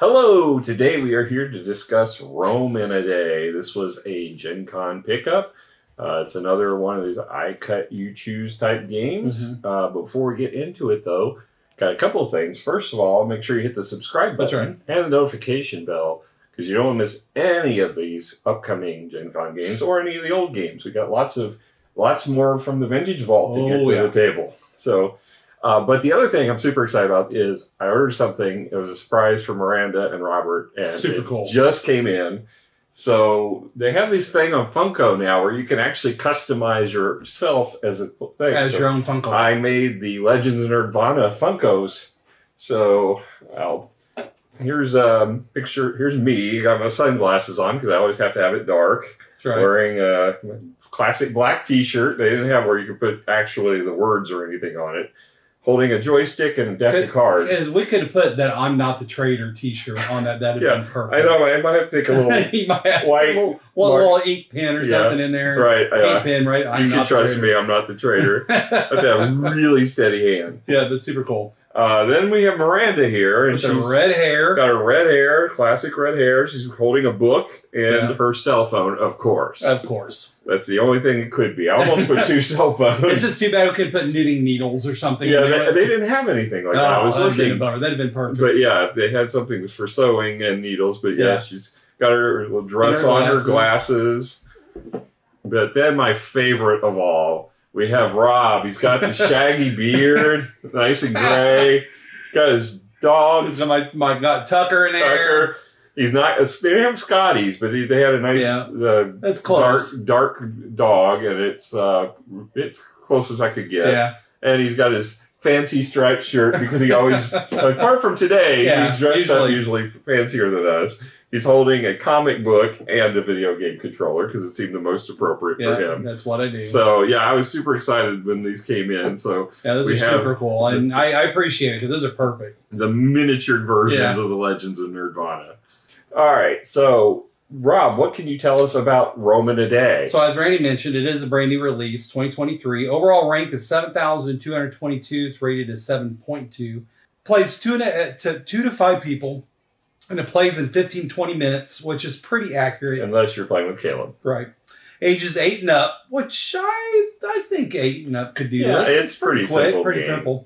Hello! Today we are here to discuss Rome in a Day. This was a Gen Con pickup. It's another one of these I cut you choose type games. Before we get into it though, got a couple of things. First of all, make sure you hit the subscribe button and the notification bell because you don't want to miss any of these upcoming Gen Con games or any of the old games. We got lots more from the Vintage Vault to get to the table. So. But the other thing I'm super excited about is I ordered something. It was a surprise for Miranda and Robert, and super cool. Just came in. So they have this thing on Funko now where you can actually customize yourself as a thing. As your own Funko. I made the Legends of Nerdvana Funkos. So here's a picture. Here's me. I got my sunglasses on because I always have to have it dark. That's right. Wearing a classic black T-shirt. They didn't have where you could put actually the words or anything on it. Holding a joystick and a deck of cards. We could have put that "I'm not the traitor" T-shirt on that. That'd have been perfect. I know. I might have to take a little white little ink pen or something in there. Right. Ink pen, right? You can trust me. I'm not the traitor. But they have a really steady hand. Yeah, that's super cool. Then we have Miranda here, and she's red hair. Got her red hair, classic red hair. She's holding a book and her cell phone, of course. Of course. That's the only thing it could be. I almost put two cell phones. It's just too bad we could put knitting needles or something. Yeah, they didn't have anything like that. I was looking. That'd have been perfect. But yeah, if they had something for sewing and needles. But yeah, she's got her little dress on, her glasses. But then my favorite of all, we have Rob. He's got the shaggy beard, nice and gray. Got his dogs. My got Tucker in there. He's not. They didn't have Scotties, but they had a nice, that's close. dark dog, and it's close as I could get. Yeah. And he's got his fancy striped shirt because he always, apart from today, he's dressed up usually fancier than us. He's holding a comic book and a video game controller because it seemed the most appropriate for him. That's what I do. So, yeah, I was super excited when these came in. So yeah, those are super cool. And I appreciate it because those are perfect. The miniatured versions of the Legends of Nerdvana. All right. So, Rob, what can you tell us about Rome in a Day? So, as Randy mentioned, it is a brand new release, 2023. Overall rank is 7,222. It's rated as 7.2. Plays 2 to 5 people. And it plays in 15-20 minutes, which is pretty accurate. Unless you're playing with Caleb. Right. Ages 8 and up, which I think 8 and up could do this. Yeah, it's pretty quick, simple. Pretty simple.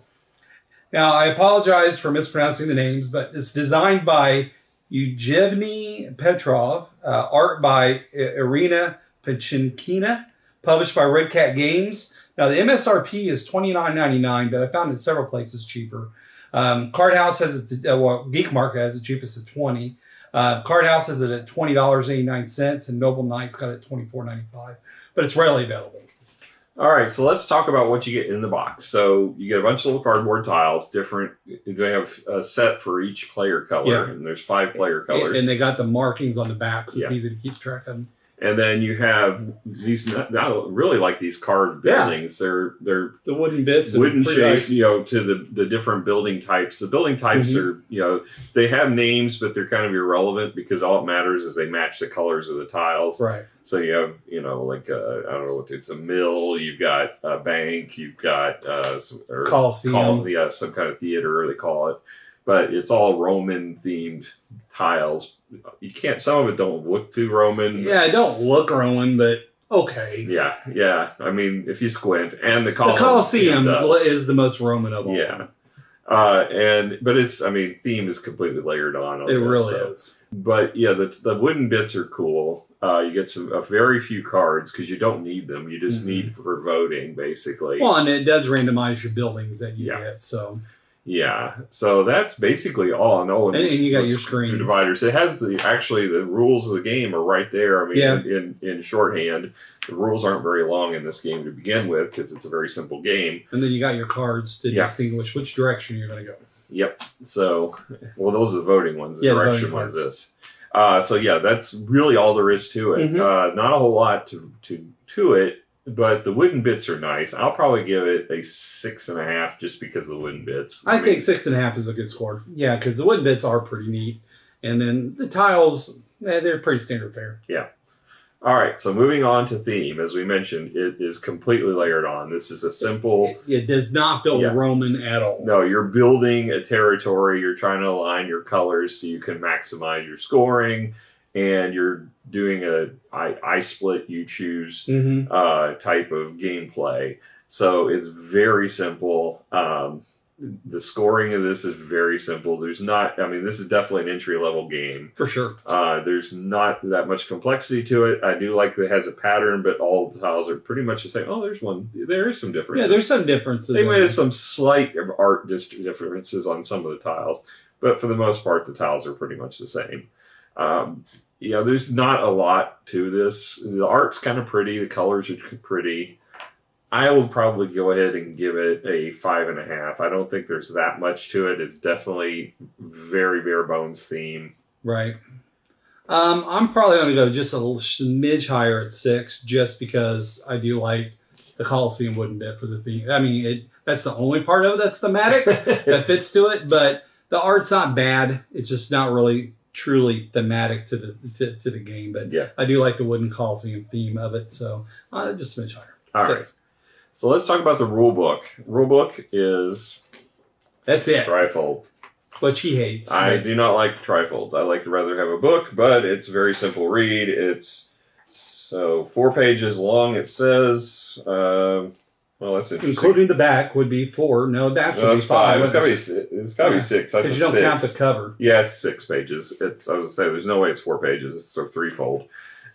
Now, I apologize for mispronouncing the names, but it's designed by Yevgeny Petrov, art by Irina Pachinkina, published by Red Cat Games. Now, the MSRP is $29.99, but I found it several places cheaper. Card House has it, Geek Market has it cheapest at $20. Card House has it at $20.89, and Noble Knight's got it at $24.95. But it's readily available. All right, so let's talk about what you get in the box. So you get a bunch of little cardboard tiles, different. They have a set for each player color, and there's 5 player colors. And they got the markings on the back, so it's easy to keep track of them. And then you have these. I really like these card buildings. They're the wooden bits, wooden shapes. Nice. To the different building types. The building types are they have names, but they're kind of irrelevant because all it matters is they match the colors of the tiles. Right. So you have like I don't know what it's a mill. You've got a bank. You've got Coliseum. Some kind of theater they call it. But it's all Roman themed tiles. You can't. Some of it don't look too Roman. Yeah, it don't look Roman, but okay. Yeah. I mean, if you squint, and the Coliseum is the most Roman of all. Yeah, but it's. I mean, theme is completely layered on. It really is. But yeah, the wooden bits are cool. You get a very few cards because you don't need them. You just need for voting, basically. Well, and it does randomize your buildings that you get. So. Yeah, so that's basically all. And you got your screens. Dividers. It has the rules of the game are right there. I mean, in shorthand, the rules aren't very long in this game to begin with because it's a very simple game. And then you got your cards to distinguish which direction you're going to go. Yep. So, those are the voting ones. The direction one's this. So yeah, that's really all there is to it. Not a whole lot to it. But the wooden bits are nice. I'll probably give it a 6.5 just because of the wooden bits. I think 6.5 is a good score. Yeah, because the wooden bits are pretty neat. And then the tiles, they're pretty standard fare. Yeah. All right, so moving on to theme, as we mentioned, it is completely layered on. This is a simple. It does not feel Roman at all. No, you're building a territory. You're trying to align your colors so you can maximize your scoring, and you're doing a I split you choose type of gameplay. So it's very simple. The scoring of this is very simple. There's not, I mean, this is definitely an entry level game. For sure. There's not that much complexity to it. I do like that it has a pattern, but all the tiles are pretty much the same. Oh, there is some differences. Yeah, there's some differences. They made some slight art differences on some of the tiles, but for the most part, the tiles are pretty much the same. There's not a lot to this. The art's kind of pretty. The colors are pretty. I will probably go ahead and give it a 5.5. I don't think there's that much to it. It's definitely very bare bones theme. Right. I'm probably going to go just a little smidge higher at 6, just because I do like the Colosseum wooden bit for the theme. I mean, that's the only part of it that's thematic that fits to it. But the art's not bad. It's just not really truly thematic to the game. But yeah, I do like the wooden Colosseum theme of it. So just a smidge higher. All 6. Right. So let's talk about the rule book. Rule book is that's it. Trifold. Which he hates. I do not like trifolds. I like to rather have a book, but it's a very simple read. It's 4 pages long. It says, well, that's interesting. Including the back would be 4. No, that should be 5. It's got to be 6. Because you don't count the cover. Yeah, it's 6 pages. I was going to say, there's no way it's 4 pages. It's a threefold.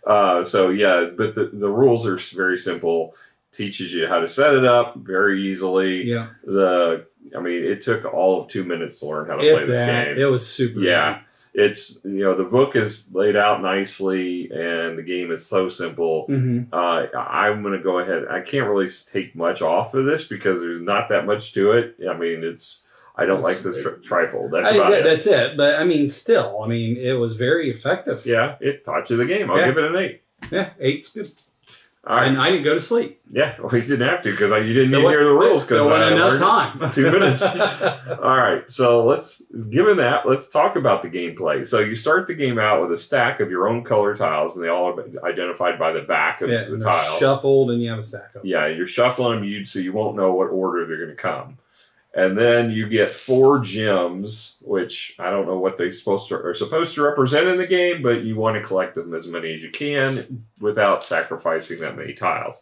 But the rules are very simple. Teaches you how to set it up very easily. Yeah. It took all of 2 minutes to learn how to play this game. It was super easy. It's, the book is laid out nicely and the game is so simple. Mm-hmm. I'm going to go ahead. I can't really take much off of this because there's not that much to it. I mean, I don't like the trifold. That's it. But still, it was very effective. Yeah. It taught you the game. I'll give it an 8. Yeah. 8's good. All right. And I didn't go to sleep. Yeah, well, you didn't have to because you didn't even hear the rules because there wasn't enough time. 2 minutes. All right, so let's talk about the gameplay. So you start the game out with a stack of your own color tiles, and they all are identified by the back of the tile. Shuffled, and you have a stack of them. Yeah, you're shuffling them, so you won't know what order they're going to come. And then you get 4 gems, which I don't know what they're supposed to represent in the game, but you want to collect them as many as you can without sacrificing that many tiles.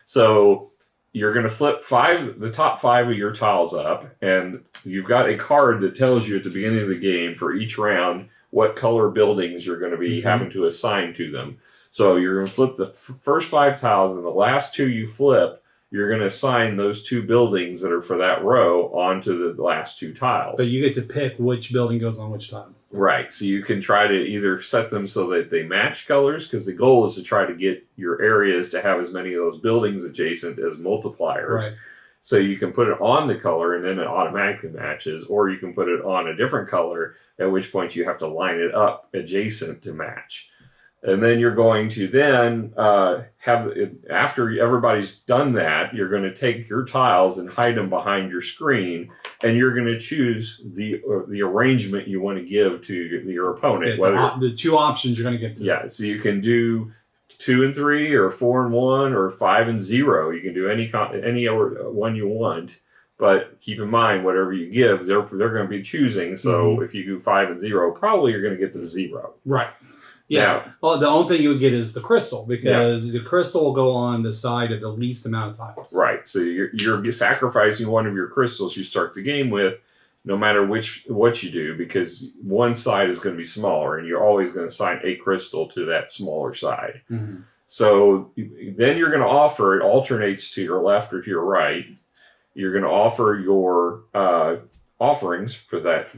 So you're going to flip the top 5 of your tiles up, and you've got a card that tells you at the beginning of the game for each round what color buildings you're going to be having to assign to them. So you're going to flip the first 5 tiles, and the last 2 you flip, you're going to assign those 2 buildings that are for that row onto the last 2 tiles. But you get to pick which building goes on which tile. Right. So you can try to either set them so that they match colors, because the goal is to try to get your areas to have as many of those buildings adjacent as multipliers. Right. So you can put it on the color and then it automatically matches, or you can put it on a different color, at which point you have to line it up adjacent to match. And then you're going to then after everybody's done that, you're going to take your tiles and hide them behind your screen, and you're going to choose the arrangement you want to give to your opponent. The 2 options you're going to give to them. Yeah, so you can do 2 and 3, or 4 and 1, or 5 and 0. You can do any one you want. But keep in mind, whatever you give, they're going to be choosing. So if you do 5 and 0, probably you're going to get the 0. Right. Yeah. Now, well, the only thing you would get is the crystal, because the crystal will go on the side of the least amount of tiles. Right. So you're sacrificing one of your crystals you start the game with, no matter what you do, because one side is going to be smaller, and you're always going to assign a crystal to that smaller side. Mm-hmm. So then you're going to offer, it alternates to your left or to your right. You're going to offer your offerings for that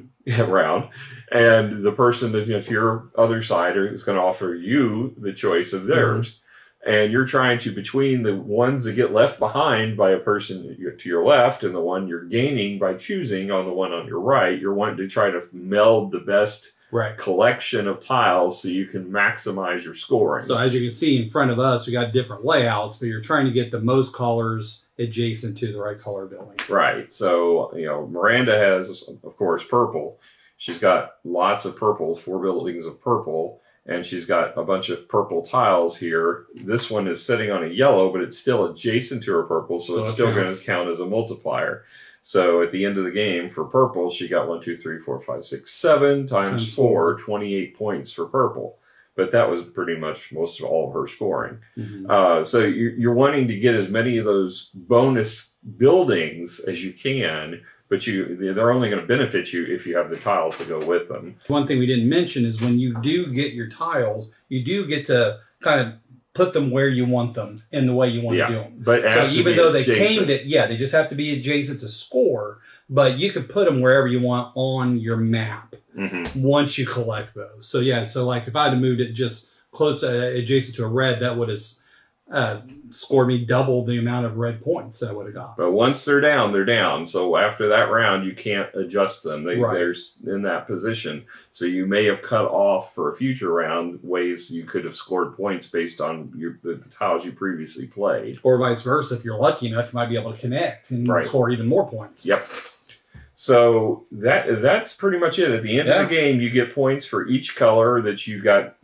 round, and the person to your other side is going to offer you the choice of theirs. And you're trying to, between the ones that get left behind by a person to your left and the one you're gaining by choosing on the one on your right, you're wanting to try to meld the best collection of tiles so you can maximize your scoring. So as you can see in front of us, we got different layouts, but you're trying to get the most colors adjacent to the right color building. Right. So, Miranda has, of course, purple. She's got lots of purple, 4 buildings of purple. and she's got a bunch of purple tiles here. This one is sitting on a yellow, but it's still adjacent to her purple, so it's still going to count as a multiplier. So at the end of the game for purple, she got 1, 2, 3, 4, 5, 6, 7 times 4, 28 points for purple. But that was pretty much most of all of her scoring. So you're wanting to get as many of those bonus buildings as you can, but they're only going to benefit you if you have the tiles to go with them. One thing we didn't mention is when you do get your tiles, you do get to kind of put them where you want them in the way you want to do them. But so even though they came to, they just have to be adjacent to score, but you could put them wherever you want on your map once you collect those. So so like if I had moved it just close adjacent to a red, that would have scored me double the amount of red points that I would have got. But once they're down, they're down. So after that round, you can't adjust them. They're in that position. So you may have cut off for a future round ways you could have scored points based on the tiles you previously played. Or vice versa. If you're lucky enough, you might be able to connect and score even more points. Yep. So that's pretty much it. At the end of the game, you get points for each color that you got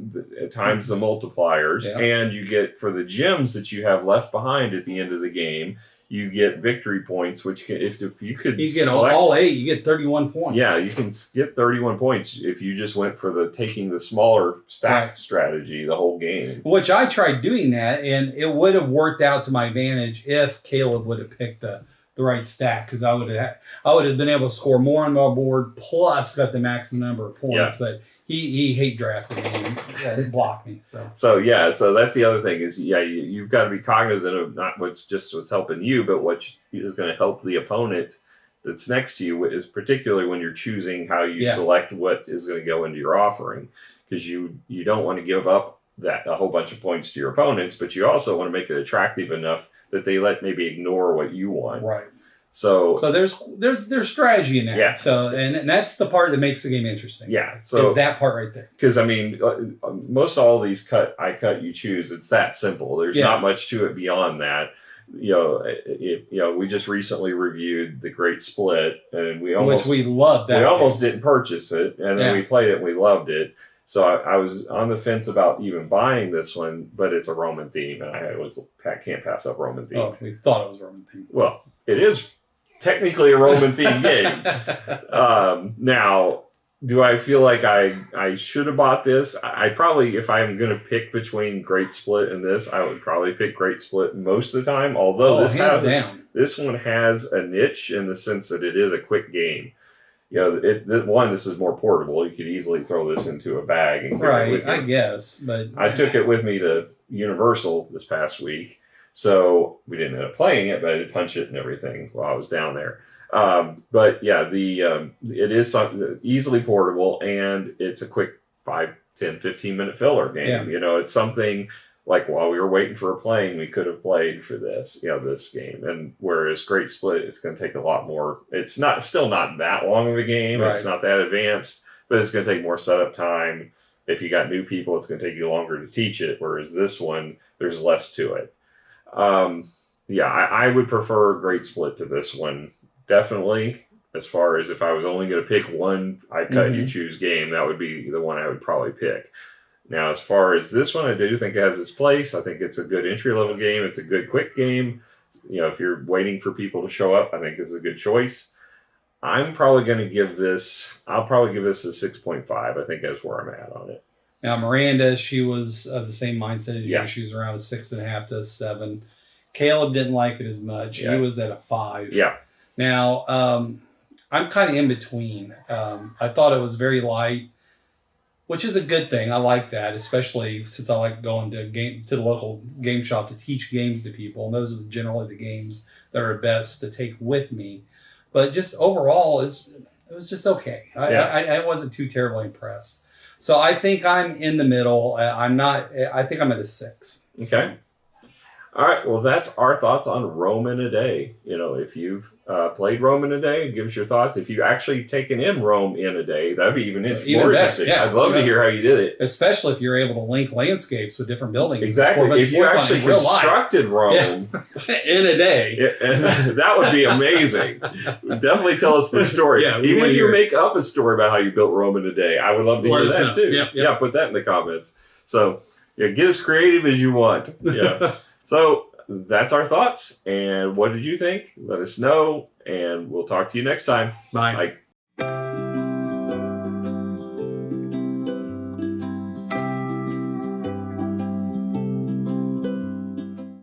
times the multipliers, and you get for the gems that you have left behind at the end of the game, you get victory points, which if you could get all 8, you get 31 points. Yeah, you can get 31 points if you just went for taking the smaller stack strategy the whole game. Which I tried doing that, and it would have worked out to my advantage if Caleb would have picked the right stack, because I would have been able to score more on my board plus got the maximum number of points. But he hate drafted me and blocked me. So that's the other thing is you've got to be cognizant of not what's helping you, but what is going to help the opponent that's next to you, is particularly when you're choosing how you select what is going to go into your offering, because you don't want to give up a whole bunch of points to your opponents, but you also want to make it attractive enough that they maybe ignore what you want. Right. So there's strategy in that. Yeah. So and that's the part that makes the game interesting. Yeah. So is that part right there. Because I mean, most all of these you choose. It's that simple. There's not much to it beyond that. We just recently reviewed The Great Split, and we almost loved that. We almost didn't purchase it, and then we played it and we loved it. So I was on the fence about even buying this one, but it's a Roman theme, and I can't pass up Roman theme. Oh, we thought it was Roman theme. Well, it is technically a Roman theme game. Now, do I feel like I should have bought this? I probably, if I'm going to pick between Great Split and this, I would probably pick Great Split most of the time. Although this one has a niche in the sense that it is a quick game. This is more portable. You could easily throw this into a bag and carry it with you. I guess. But I took it with me to Universal this past week, so we didn't end up playing it, but I did punch it and everything while I was down there. It is easily portable, and it's a quick 5, 10, 15-minute filler game. Yeah. It's something like while we were waiting for a plane, we could have played for this game. And whereas Great Split, it's going to take a lot more. It's still not that long of a game. Right. It's not that advanced, but it's going to take more setup time. If you got new people, it's going to take you longer to teach it. Whereas this one, there's less to it. I would prefer Great Split to this one. Definitely. As far as if I was only going to pick one you choose game, that would be the one I would probably pick. Now, as far as this one, I do think it has its place. I think it's a good entry-level game. It's a good quick game. If you're waiting for people to show up, I think it's a good choice. I'll probably give this a 6.5. I think that's where I'm at on it. Now, Miranda, she was of the same mindset as you. Yeah. She was around a 6.5 to a 7. Caleb didn't like it as much. Yeah. He was at a 5. Yeah. Now, I'm kind of in between. I thought it was very light, which is a good thing. I like that, especially since I like going to the local game shop to teach games to people. And those are generally the games that are best to take with me. But just overall, it was just okay. I wasn't too terribly impressed. So I think I'm in the middle. I think I'm at a 6. Okay. All right. Well, that's our thoughts on Rome in a Day. You know, if you've played Rome in a Day, give us your thoughts. If you actually taken in Rome in a Day, that'd be even more better, interesting. yeah. I'd love to hear how you did it. Especially if you're able to link landscapes with different buildings. Exactly. If you actually constructed Rome in a day, that would be amazing. Definitely tell us the story. Yeah, even if you make up a story about how you built Rome in a day, I would love to hear that too. Yeah, put that in the comments. So get as creative as you want. Yeah. So that's our thoughts. And what did you think? Let us know, and we'll talk to you next time. Bye. Bye.